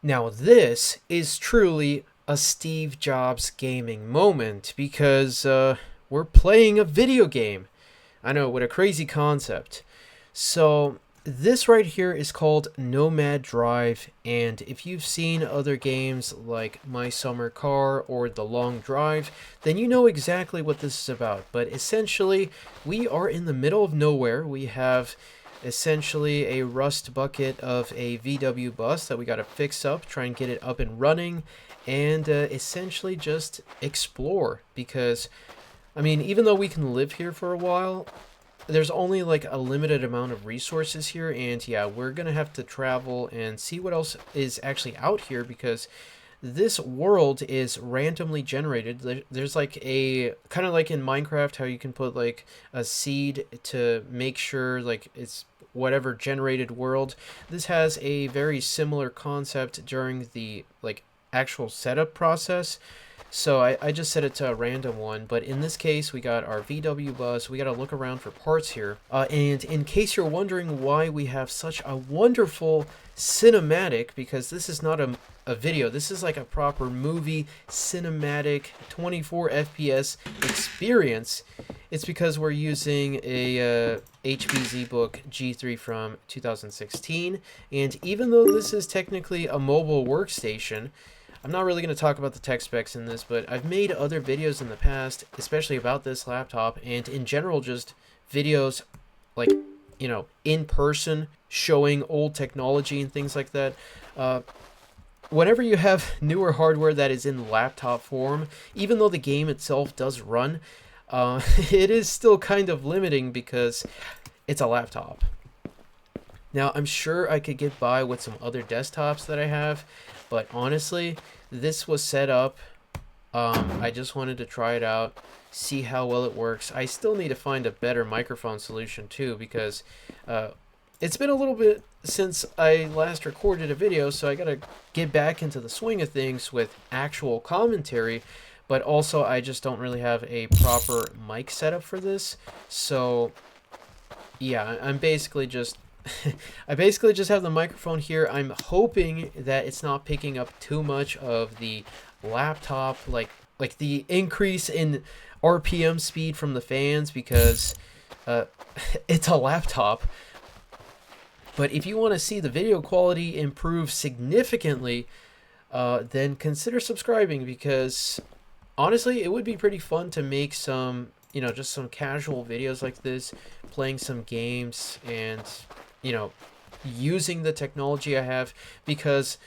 Now, this is truly a Steve Jobs gaming moment because we're playing a video game. I know, what a crazy concept. So, this right here is called Nomad Drive, and if you've seen other games like My Summer Car or The Long Drive, then you know exactly what this is about. But essentially, we are in the middle of nowhere. We have essentially a rust bucket of a VW bus that we got to fix up, try and get it up and running, and essentially just explore. Because, I mean, even though we can live here for a while, there's only like a limited amount of resources here, and yeah, we're gonna have to travel and see what else is actually out here because this world is randomly generated. There's like a kind of like in Minecraft how you can put like a seed to make sure like it's whatever generated world. This has a very similar concept during the like actual setup process. So I just set it to a random one, but in this case, we got our VW bus. We got to look around for parts here. And in case you're wondering why we have such a wonderful cinematic, because this is not a video, this is like a proper movie cinematic 24 FPS experience. It's because we're using a HBZ book G3 from 2016, and even though this is technically a mobile workstation, I'm not really going to talk about the tech specs in this, but I've made other videos in the past, especially about this laptop, and in general just videos like, you know, in person, showing old technology and things like that. Whenever you have newer hardware that is in laptop form, even though the game itself does run, it is still kind of limiting because it's a laptop. Now, I'm sure I could get by with some other desktops that I have, but honestly, this was set up. I just wanted to try it out, see how well it works. I still need to find a better microphone solution too, because it's been a little bit since I last recorded a video, so I gotta get back into the swing of things with actual commentary. But also, I just don't really have a proper mic setup for this, so yeah, I'm basically just I basically just have the microphone here. I'm hoping that it's not picking up too much of the laptop, like the increase in RPM speed from the fans, because it's a laptop. But if you want to see the video quality improve significantly, then consider subscribing, because honestly, it would be pretty fun to make some, you know, just some casual videos like this, playing some games and, you know, using the technology I have, because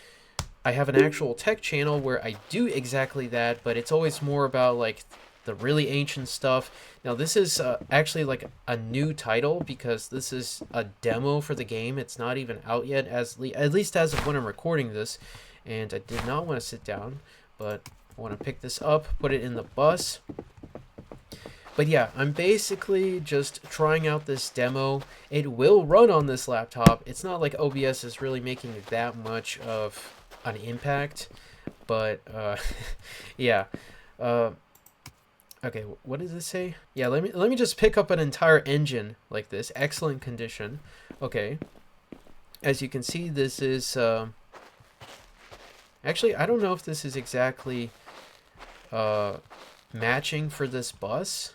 I have an actual tech channel where I do exactly that, but it's always more about like the really ancient stuff. Now this is actually like a new title because this is a demo for the game. It's not even out yet, at least as of when I'm recording this, and I did not want to sit down, but I want to pick this up, put it in the bus. But yeah, I'm basically just trying out this demo. It will run on this laptop. It's not like OBS is really making that much of an impact, but yeah. Okay, what does this say? Yeah, let me just pick up an entire engine like this. Excellent condition. Okay. As you can see, this is actually, I don't know if this is exactly matching for this bus,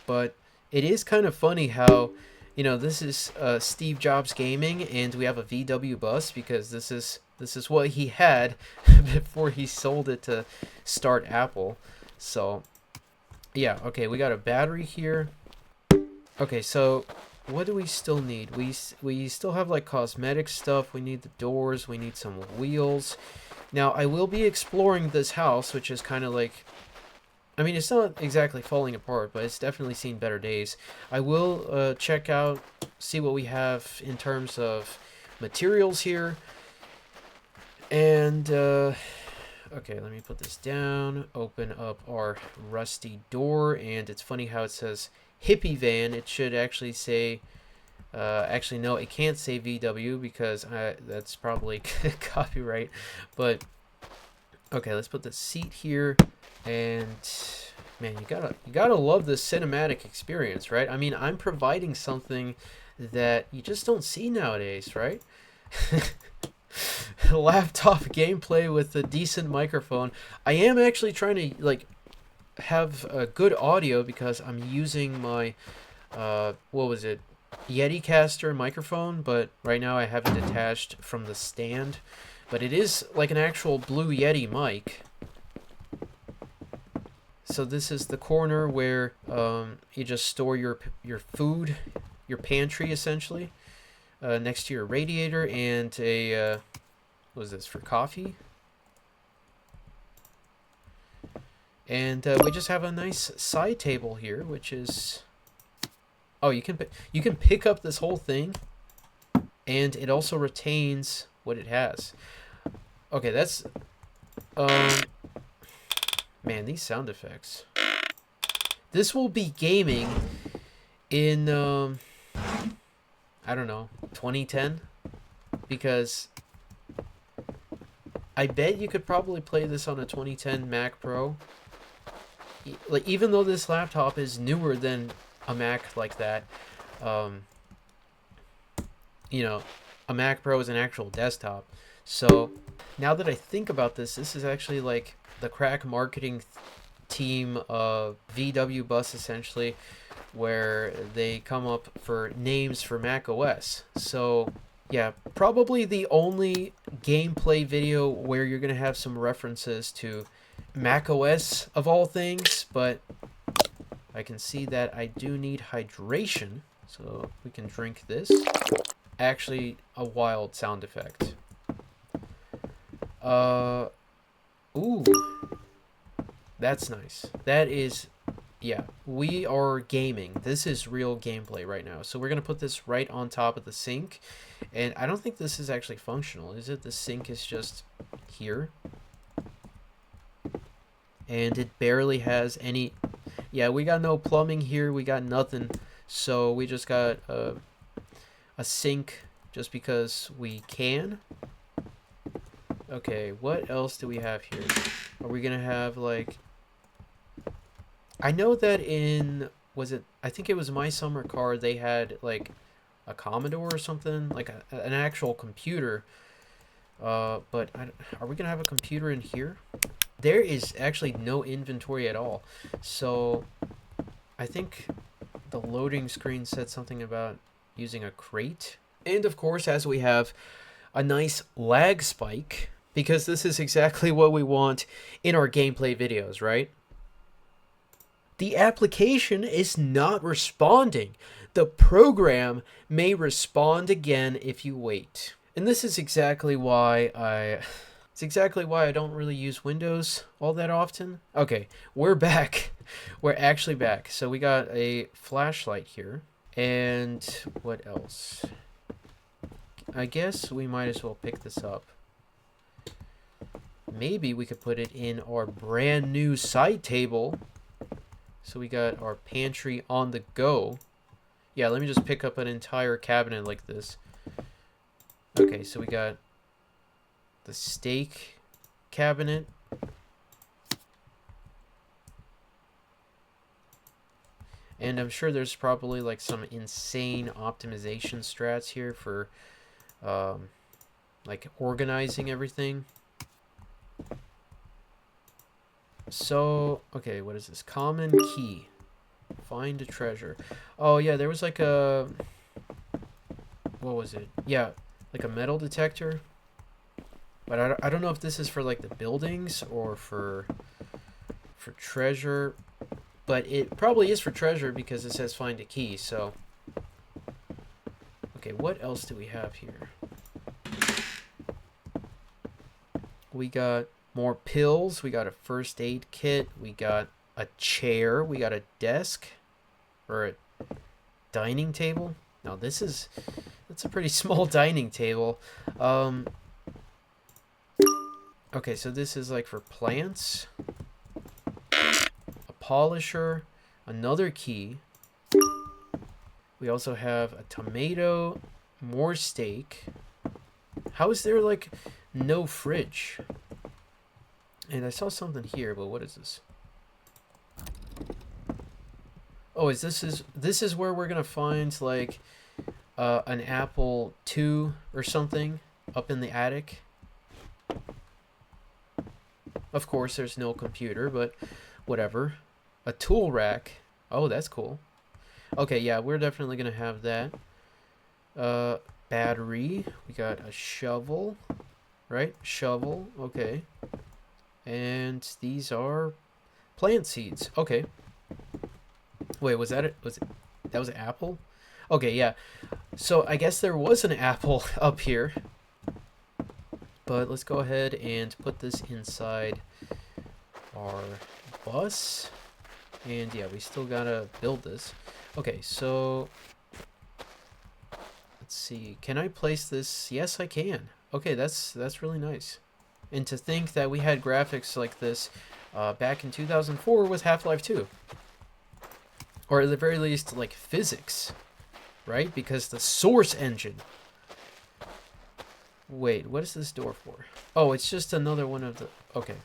but it is kind of funny how, you know, this is Steve Jobs gaming, and we have a VW bus because this is what he had before he sold it to start Apple. So yeah, okay, we got a battery here. Okay, so what do we still need? We still have like cosmetic stuff. We need the doors. We need some wheels. Now I will be exploring this house, which is kind of like, I mean, it's not exactly falling apart, but it's definitely seen better days. I will check out, see what we have in terms of materials here. And, okay, let me put this down, open up our rusty door, and it's funny how it says hippie van. It should actually say, actually, no, it can't say VW because that's probably copyright, but, okay, let's put the seat here. And man, you gotta love this cinematic experience, right? I mean, I'm providing something that you just don't see nowadays, right? laptop gameplay with a decent microphone. I am actually trying to like have a good audio because I'm using my what was it, Yeti Caster microphone, but right now I have it detached from the stand. But it is like an actual Blue Yeti mic. So this is the corner where you just store your food, your pantry essentially, next to your radiator and a what is this for coffee? And we just have a nice side table here, which is oh you can pick up this whole thing, and it also retains what it has. Okay, that's man, these sound effects. This will be gaming in I don't know, 2010, because I bet you could probably play this on a 2010 Mac Pro. Like, even though this laptop is newer than a Mac like that, you know, a Mac Pro is an actual desktop. So now that I think about this, this is actually like the crack marketing team of VW Bus essentially, where they come up for names for Mac OS. So yeah, probably the only gameplay video where you're gonna have some references to Mac OS of all things, but I can see that I do need hydration, so we can drink this. Actually, a wild sound effect. Ooh, that's nice. That is, yeah, we are gaming. This is real gameplay right now. So we're gonna put this right on top of the sink, and I don't think this is actually functional, is it? The sink is just here, and it barely has any. Yeah, we got no plumbing here. We got nothing. So we just got a sink just because we can. Okay, what else do we have here? Are we gonna have like? I know that in I think it was My Summer Car, they had like a Commodore or something, like an actual computer. But are we gonna have a computer in here? There is actually no inventory at all. So I think the loading screen said something about using a crate. And of course, as we have a nice lag spike, because this is exactly what we want in our gameplay videos, right? The application is not responding. The program may respond again if you wait. And this is exactly why I don't really use Windows all that often. Okay, we're back. We're actually back. So we got a flashlight here. And what else? I guess we might as well pick this up. Maybe we could put it in our brand new side table. So we got our pantry on the go. Yeah, let me just pick up an entire cabinet like this. Okay, so we got the steak cabinet. And I'm sure there's probably like some insane optimization strats here for like organizing everything. So, okay, what is this? Common key. Find a treasure. Oh, yeah, there was like a... What was it? Yeah, like a metal detector. But I don't know if this is for like the buildings or for treasure. But it probably is for treasure because it says find a key, so... Okay, what else do we have here? We got more pills. We got a first aid kit. We got a chair. We got a desk. Or a dining table. Now that's a pretty small dining table. Okay, so this is like for plants. A polisher. Another key. We also have a tomato. More steak. How is there like no fridge? And I saw something here, but what is this? Oh, this is where we're gonna find like an Apple II or something. up in the attic. Of course, there's no computer, but whatever. A tool rack. Oh, that's cool. Okay, yeah, we're definitely gonna have that. Battery. We got a shovel, right? Shovel. Okay. And these are plant seeds. Okay. Wait, was that it? That was an apple? Okay, yeah. So I guess there was an apple up here. But let's go ahead and put this inside our bus. And yeah, we still gotta build this. Okay, so let's see. Can I place this? Yes, I can. Okay, that's really nice. And to think that we had graphics like this back in 2004 with Half-Life 2. Or at the very least, like physics, right? Because the source engine. Wait, what is this door for? Oh, it's just another one of the... Okay.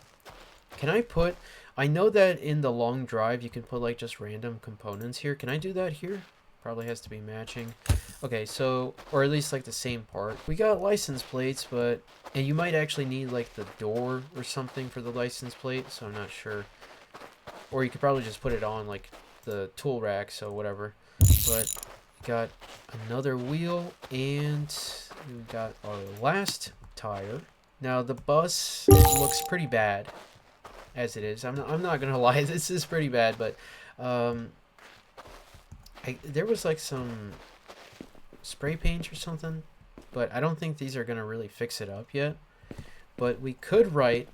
Can I put... I know that in the long drive you can put like just random components here. Can I do that here? Probably has to be matching. Okay, so... Or at least like the same part. We got license plates, but... And you might actually need like the door or something for the license plate, so I'm not sure. Or you could probably just put it on like the tool rack, so whatever. But got another wheel, and we got our last tire. Now the bus looks pretty bad as it is. I'm not gonna lie, this is pretty bad, but there was like some spray paint or something, but I don't think these are gonna really fix it up yet. But we could write,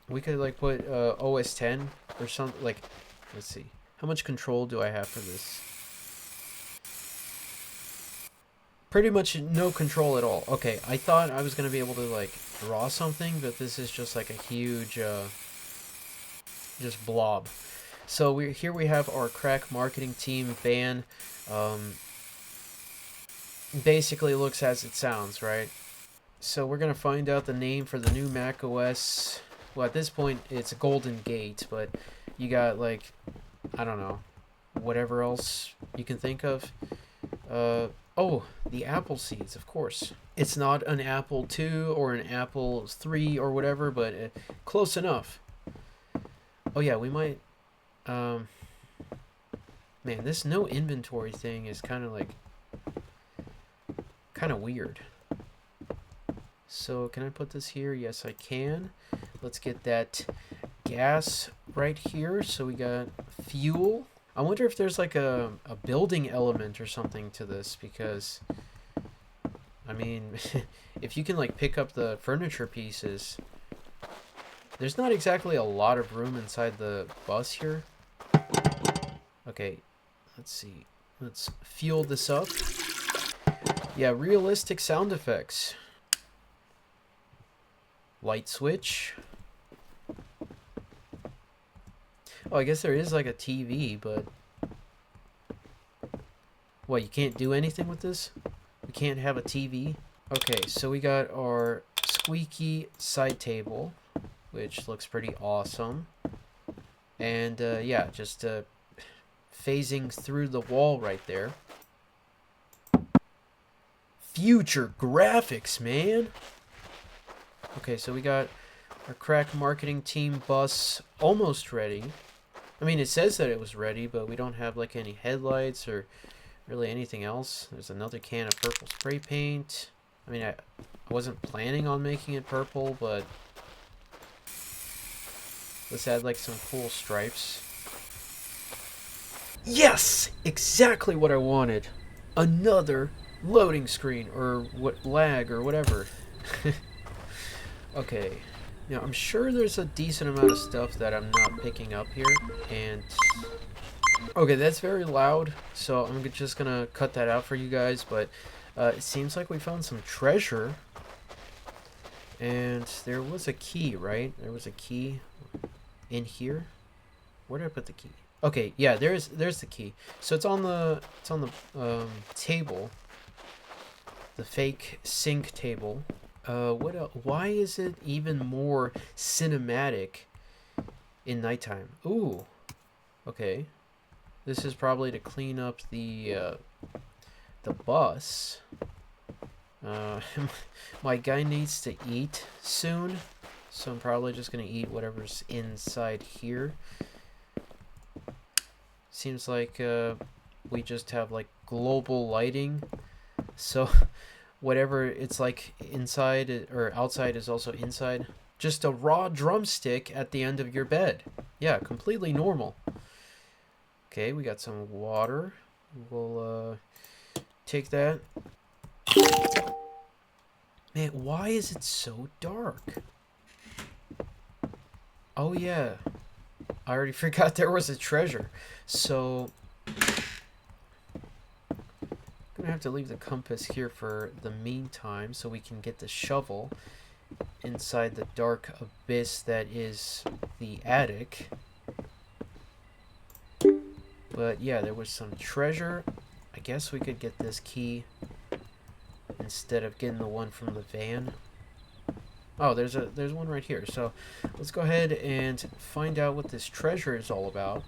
we could like put OS 10 or something. Like, let's see, how much control do I have for this? Pretty much no control at all. Okay, I thought I was gonna be able to like draw something, but this is just like a huge just blob. So here we have our crack marketing team van. Basically looks as it sounds, right? So we're gonna find out the name for the new Mac OS. Well, at this point it's a Golden Gate, but you got like, I don't know, whatever else you can think of. Oh, the apple seeds, of course. It's not an Apple II or an Apple III or whatever, but close enough. Oh yeah, we might... Man, this no inventory thing is kind of like... kind of weird. So, can I put this here? Yes, I can. Let's get that gas right here. So we got fuel. I wonder if there's like a building element or something to this, because I mean, if you can like pick up the furniture pieces, there's not exactly a lot of room inside the bus here. Okay, let's see. Let's fuel this up. Yeah, realistic sound effects. Light switch. Oh, I guess there is like a TV, but... What, you can't do anything with this? We can't have a TV? Okay, so we got our squeaky side table, which looks pretty awesome. And, yeah, just phasing through the wall right there. Future graphics, man! Okay, so we got our crack marketing team bus almost ready. I mean, it says that it was ready, but we don't have like any headlights or really anything else. There's another can of purple spray paint. I mean, I wasn't planning on making it purple, but let's add like some cool stripes. Yes! Exactly what I wanted. Another loading screen, or what, lag or whatever. Okay. Now, I'm sure there's a decent amount of stuff that I'm not picking up here, and... Okay, that's very loud, so I'm just gonna cut that out for you guys, but it seems like we found some treasure, and there was a key, right? There was a key in here. Where did I put the key? Okay, yeah, there's the key. So it's on the table, the fake sink table. What else? Why is it even more cinematic in nighttime? Ooh. Okay. This is probably to clean up the bus. Uh, my guy needs to eat soon, so I'm probably just gonna eat whatever's inside here. Seems like we just have like global lighting, so whatever it's like inside or outside is also inside. Just a raw drumstick at the end of your bed. Yeah, completely normal. Okay, we got some water. We'll take that. Man, why is it so dark? Oh yeah, I already forgot there was a treasure. So I'm gonna have to leave the compass here for the meantime so we can get the shovel inside the dark abyss that is the attic. But yeah, there was some treasure. I guess we could get this key instead of getting the one from the van. Oh, there's one right here. So let's go ahead and find out what this treasure is all about.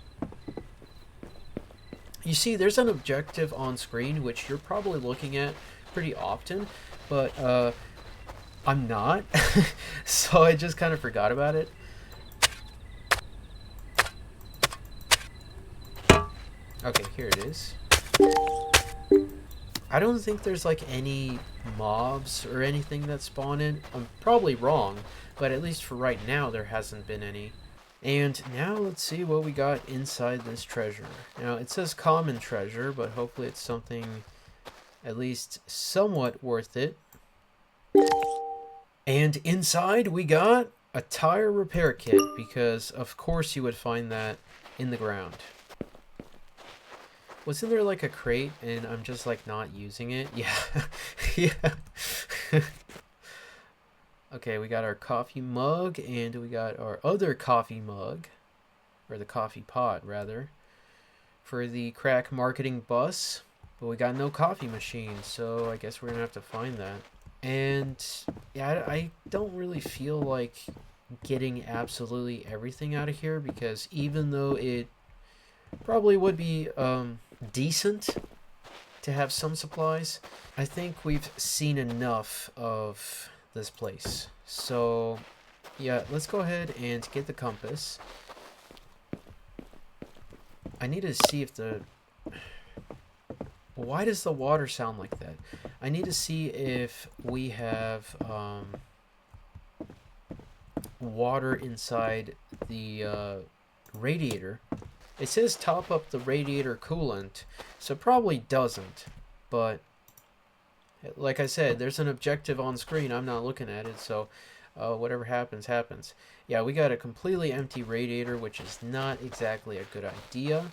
You see, there's an objective on screen which you're probably looking at pretty often, but I'm not. So I just kind of forgot about it. Okay, here it is. I don't think there's like any mobs or anything that spawn in. I'm probably wrong, but at least for right now there hasn't been any. And now let's see what we got inside this treasure. Now it says common treasure, but hopefully it's something at least somewhat worth it. And inside we got a tire repair kit, because of course you would find that in the ground. Wasn't there like a crate and I'm just like not using it? Yeah. Yeah. Okay, we got our coffee mug and we got our other coffee mug, or the coffee pot rather, for the crack marketing bus. But we got no coffee machine, so I guess we're gonna have to find that. And yeah, I don't really feel like getting absolutely everything out of here, because even though it probably would be decent to have some supplies, I think we've seen enough of this place. So yeah, let's go ahead and get the compass. I need to see if the... Why does the water sound like that? I need to see if we have water inside the radiator. It says top up the radiator coolant, so it probably doesn't, but like I said, there's an objective on screen. I'm not looking at it, so whatever happens, happens. Yeah, we got a completely empty radiator, which is not exactly a good idea.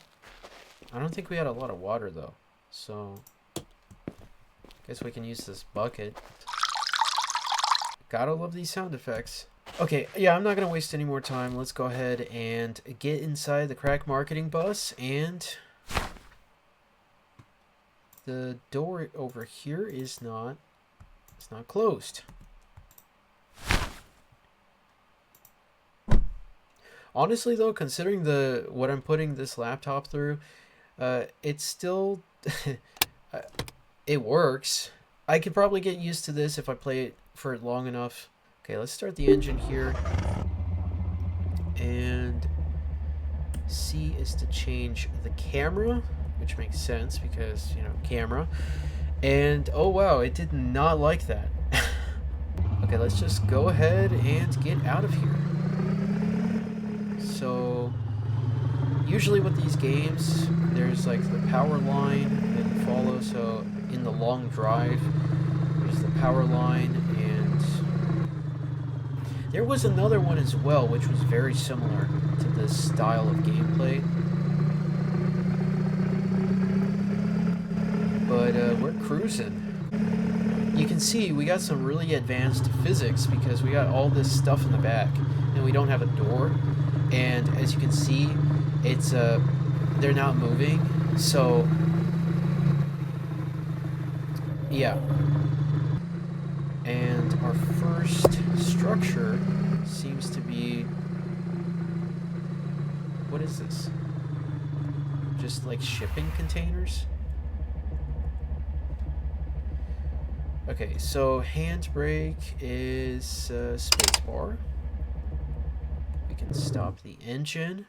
I don't think we had a lot of water, though, so guess we can use this bucket. Gotta love these sound effects. Okay, yeah, I'm not going to waste any more time. Let's go ahead and get inside the crack marketing bus, and the door over here is not, it's not closed. Honestly though, considering what I'm putting this laptop through, it's still it works. I could probably get used to this if I play it for long enough. Okay, let's start the engine here. And C is to change the camera, which makes sense because, you know, camera. And oh wow, it did not like that. Okay, let's just go ahead and get out of here. So usually with these games, there's like the power line that you follow. So in the long drive, there's the power line, and there was another one as well, which was very similar to this style of gameplay. But we're cruising. You can see we got some really advanced physics because we got all this stuff in the back, and we don't have a door. And as you can see, it's they're not moving. So yeah. And our first structure seems to be... What is this? Just like shipping containers? Okay, so handbrake is spacebar. We can stop the engine.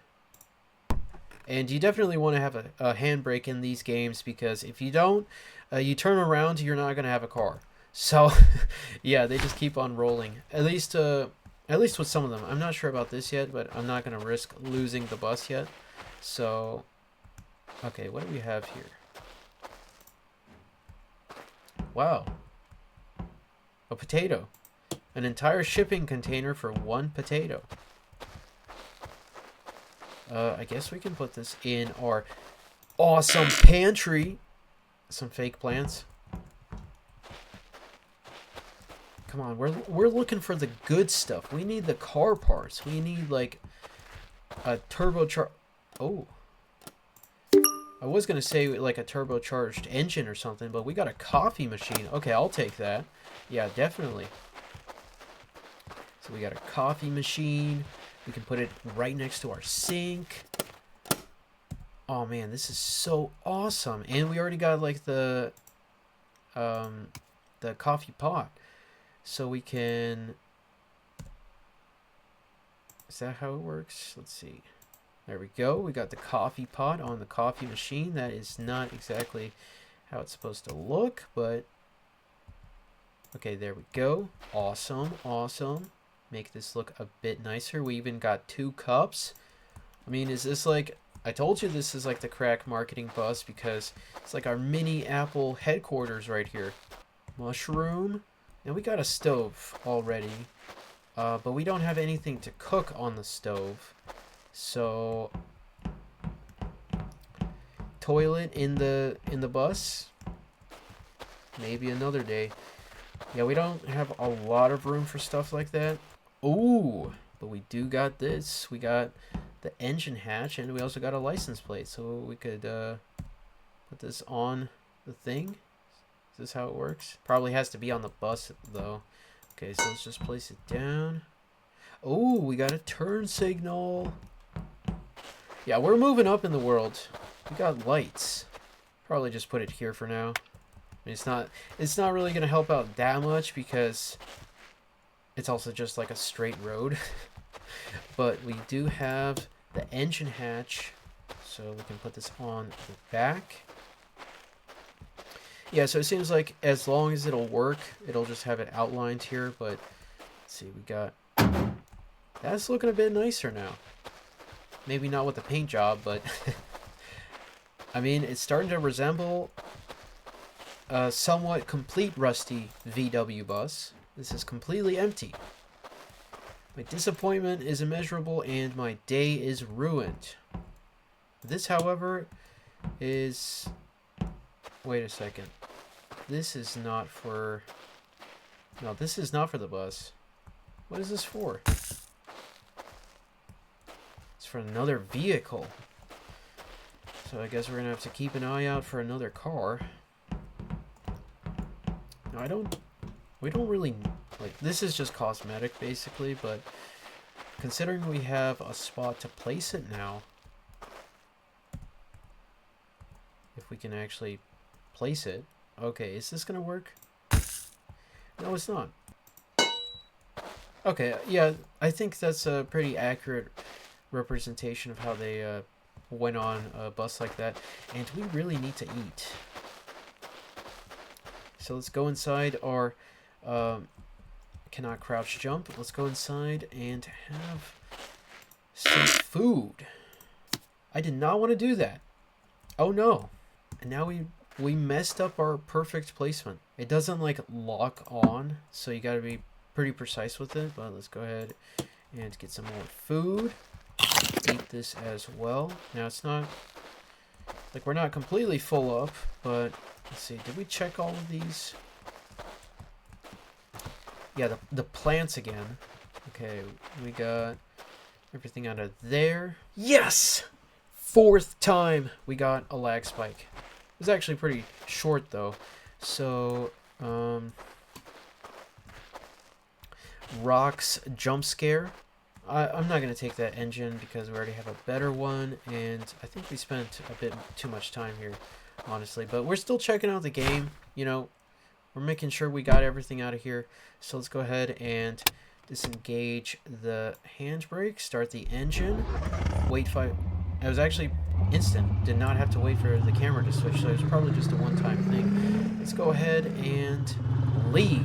And you definitely want to have a handbrake in these games, because if you don't, you turn around, you're not going to have a car. So, yeah, they just keep on rolling. At least with some of them. I'm not sure about this yet, but I'm not going to risk losing the bus yet. So, okay, what do we have here? Wow. A potato. An entire shipping container for one potato. I guess we can put this in our awesome pantry. Some fake plants. Come on, we're looking for the good stuff. We need the car parts. We need like a turbocharged. Oh, I was gonna say like a turbocharged engine or something, but we got a coffee machine. Okay, I'll take that. Yeah, definitely. So we got a coffee machine. We can put it right next to our sink. Oh man, this is so awesome. And we already got like the coffee pot. So we can... Is that how it works? Let's see. There we go. We got the coffee pot on the coffee machine. That is not exactly how it's supposed to look, but... Okay, there we go. Awesome, awesome. Make this look a bit nicer. We even got 2 cups. I mean, is this like... I told you this is like the crack marketing bus, because it's like our mini Apple headquarters right here. Mushroom. And we got a stove already. But we don't have anything to cook on the stove. So... Toilet in the bus? Maybe another day. Yeah, we don't have a lot of room for stuff like that. Ooh, but we do got this. We got the engine hatch, and we also got a license plate, so we could put this on the thing. Is this how it works? Probably has to be on the bus, though. Okay, so let's just place it down. Oh, we got a turn signal. Yeah, we're moving up in the world. We got lights. Probably just put it here for now. I mean, it's not really gonna help out that much, because it's also just like a straight road. But we do have the engine hatch, so we can put this on the back. Yeah, so it seems like as long as it'll work, it'll just have it outlined here. But let's see, we got... That's looking a bit nicer now. Maybe not with the paint job, but... I mean, it's starting to resemble a somewhat complete rusty VW bus. This is completely empty. My disappointment is immeasurable, and my day is ruined. This, however, is... Wait a second. This is not for... No, this is not for the bus. What is this for? It's for another vehicle. So I guess we're going to have to keep an eye out for another car. No, we don't really... Like, this is just cosmetic, basically, but considering we have a spot to place it now, if we can actually place it... Okay, is this going to work? No, it's not. Okay, yeah, I think that's a pretty accurate representation of how they went on a bus like that. And we really need to eat. So let's go inside our... cannot crouch jump. Let's go inside and have some food. I did not want to do that. Oh no. And now we messed up our perfect placement. It doesn't like lock on, so you got to be pretty precise with it. But let's go ahead and get some more food. Eat this as well. Now it's not like we're not completely full up, but let's see. Did we check all of these? Yeah, the plants again. Okay, we got everything out of there. Yes! 4th time we got a lag spike. It was actually pretty short though. So, Rock's jump scare. I'm not going to take that engine because we already have a better one, and I think we spent a bit too much time here, honestly. But we're still checking out the game, you know. we're making sure we got everything out of here. So let's go ahead and disengage the handbrake, start the engine, wait 5... It was actually instant. Did not have to wait for the camera to switch, so it was probably just a one-time thing. Let's go ahead and leave.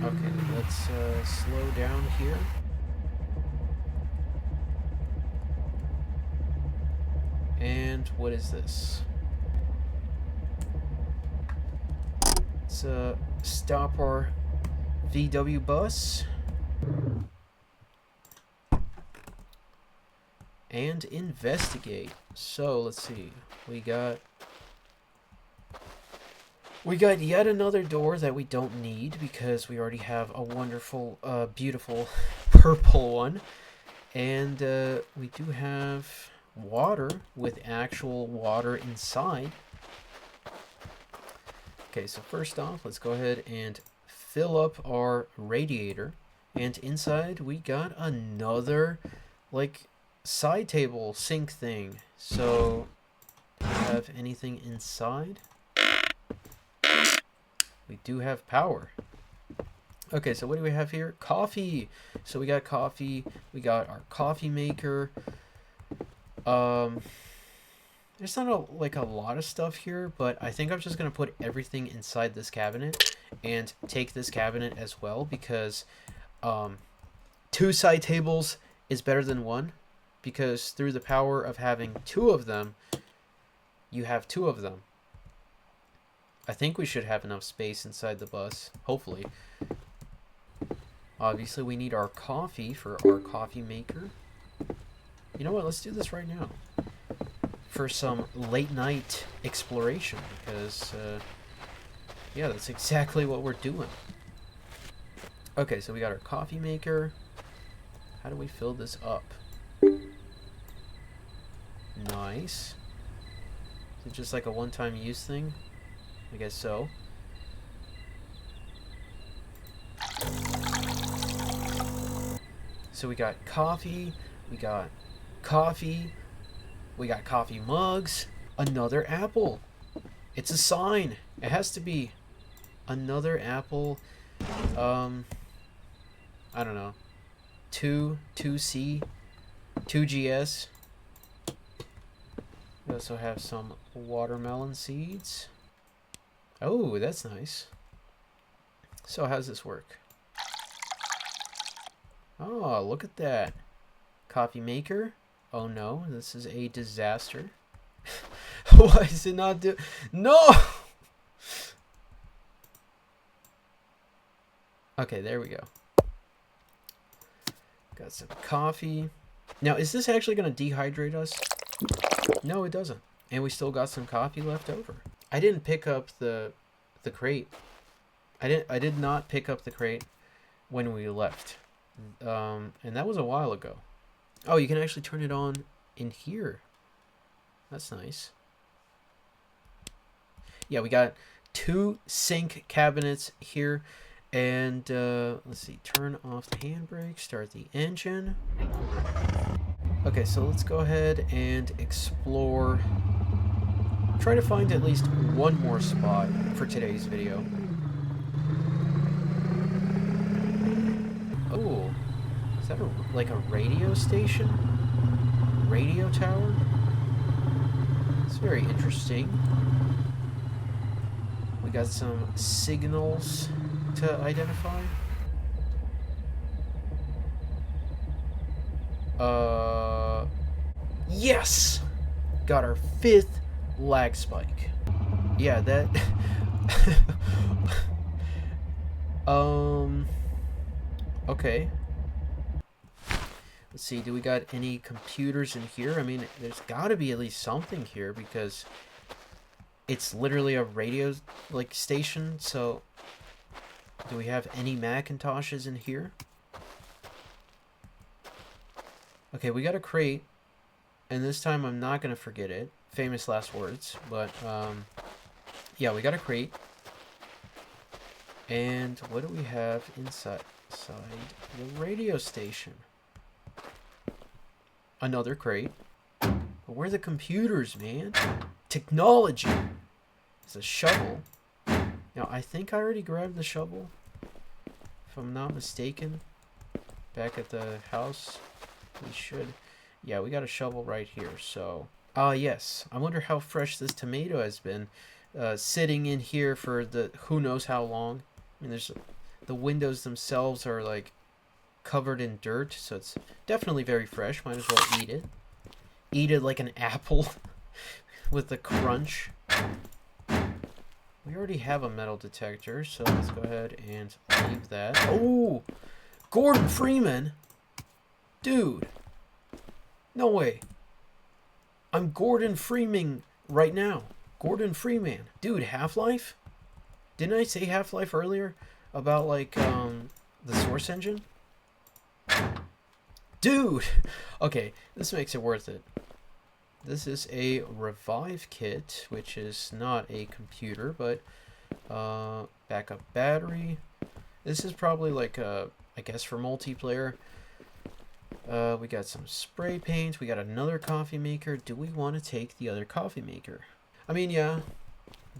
Okay, let's slow down here. And what is this? Let's stop our VW bus and investigate. So let's see. We got yet another door that we don't need because we already have a wonderful, beautiful purple one. And we do have water with actual water inside. Okay, so first off, let's go ahead and fill up our radiator. And inside we got another, like, side table sink thing. So, do we have anything inside? We do have power. Okay, so what do we have here? Coffee. So we got coffee. We got our coffee maker. There's not a lot of stuff here, but I think I'm just gonna put everything inside this cabinet and take this cabinet as well because 2 side tables is better than 1 because through the power of having 2 of them, you have 2 of them. I think we should have enough space inside the bus, hopefully. Obviously, we need our coffee for our coffee maker. You know what? Let's do this right now for some late night exploration because, yeah, that's exactly what we're doing. Okay, so we got our coffee maker. How do we fill this up? Nice. Is it just like a one-time use thing? I guess so. So we got coffee, we got coffee, we got coffee mugs, another apple. It's a sign. It has to be another apple. I don't know. 2C, 2GS. We also have some watermelon seeds. Oh, that's nice. So how's this work? Oh, look at that. Coffee maker. Oh no, this is a disaster. Why is it not do? No! Okay, there we go. Got some coffee. Now, is this actually going to dehydrate us? No, it doesn't. And we still got some coffee left over. I didn't pick up the crate. I did not pick up the crate when we left. And that was a while ago. Oh, you can actually turn it on in here. That's nice. Yeah, we got 2 sink cabinets here. And let's see, turn off the handbrake, start the engine. Okay, so let's go ahead and explore. Try to find at least one more spot for today's video. Oh, is that like a radio station? Radio tower? It's very interesting. We got some signals to identify. Yes! Got our 5th lag spike. Yeah, that... Okay. Let's see, do we got any computers in here? I mean, there's gotta be at least something here because it's literally a radio, like, station, so... Do we have any Macintoshes in here? Okay, we got a crate. And this time I'm not going to forget it. Famous last words. But, yeah, we got a crate. And what do we have inside the radio station? another crate. But where are the computers, man? Technology. It's a shovel. Now, I think I already grabbed the shovel, if I'm not mistaken. Back at the house, we should. Yeah, we got a shovel right here, so. Yes. I wonder how fresh this tomato has been sitting in here for the who knows how long. I mean, there's the windows themselves are like covered in dirt, so it's definitely very fresh. Might as well eat it. Eat it like an apple with the crunch. We already have a metal detector, so let's go ahead and leave that. Oh, Gordon Freeman, dude, no way. I'm Gordon Freeman right now. Gordon Freeman, dude. Half-Life? Didn't I say Half-Life earlier about like the Source engine? Dude, okay, this makes it worth it. This is a revive kit, which is not a computer, but backup battery. This is probably like I guess for multiplayer. We got some spray paint. We got another coffee maker. Do we want to take the other coffee maker? I mean, yeah,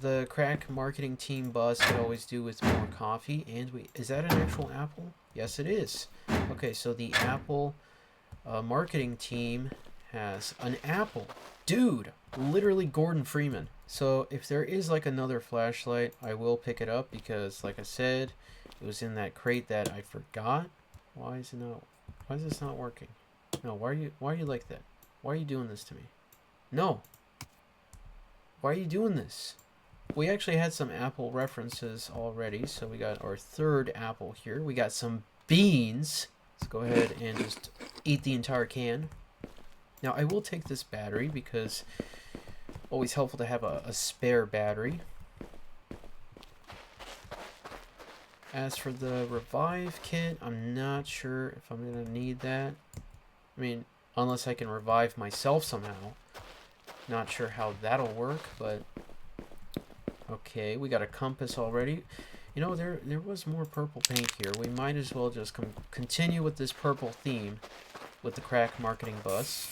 the crack marketing team bus could always do with more coffee. And is that an actual apple? Yes, it is. Okay, so the Apple marketing team has an apple. Dude, literally Gordon Freeman. So if there is like another flashlight, I will pick it up because, like I said, it was in that crate that I forgot. Why is this not working? No, why are you like that? Why are you doing this to me? No. Why are you doing this? We actually had some apple references already, so we got our third apple here. We got some beans. Let's go ahead and just eat the entire can. Now, I will take this battery because always helpful to have a spare battery. As for the revive kit, I'm not sure if I'm going to need that. I mean, unless I can revive myself somehow. Not sure how that'll work, but okay, we got a compass already. You know, there was more purple paint here. We might as well just continue with this purple theme with the crack marketing bus.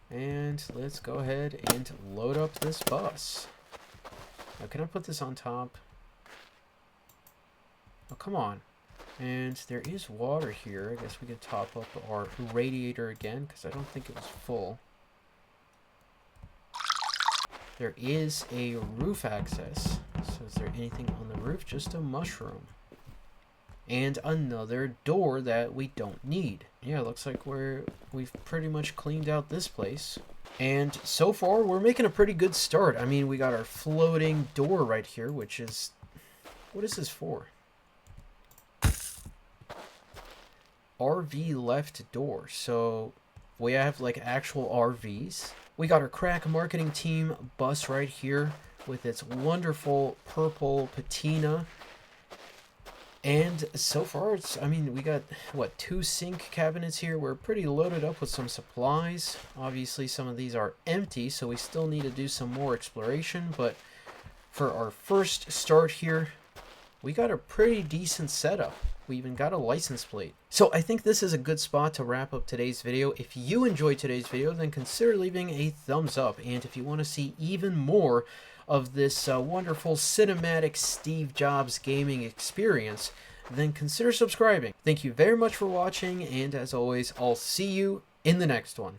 And let's go ahead and load up this bus. Now, can I put this on top? Oh, come on. And there is water here. I guess we can top up our radiator again, because I don't think it was full. There is a roof access. So is there anything on the roof? Just a mushroom. And another door that we don't need. Yeah, looks like we've pretty much cleaned out this place. And so far, we're making a pretty good start. I mean, we got our floating door right here, which is... What is this for? RV left door. So we have like actual RVs. We got our crack marketing team bus right here with its wonderful purple patina. And so far, I mean, we got, what, 2 sink cabinets here. We're pretty loaded up with some supplies. Obviously, some of these are empty, so we still need to do some more exploration. But for our first start here, we got a pretty decent setup. We even got a license plate. So I think this is a good spot to wrap up today's video. If you enjoyed today's video, then consider leaving a thumbs up. And if you want to see even more of this wonderful cinematic Steve Jobs gaming experience, then consider subscribing. Thank you very much for watching, and as always, I'll see you in the next one.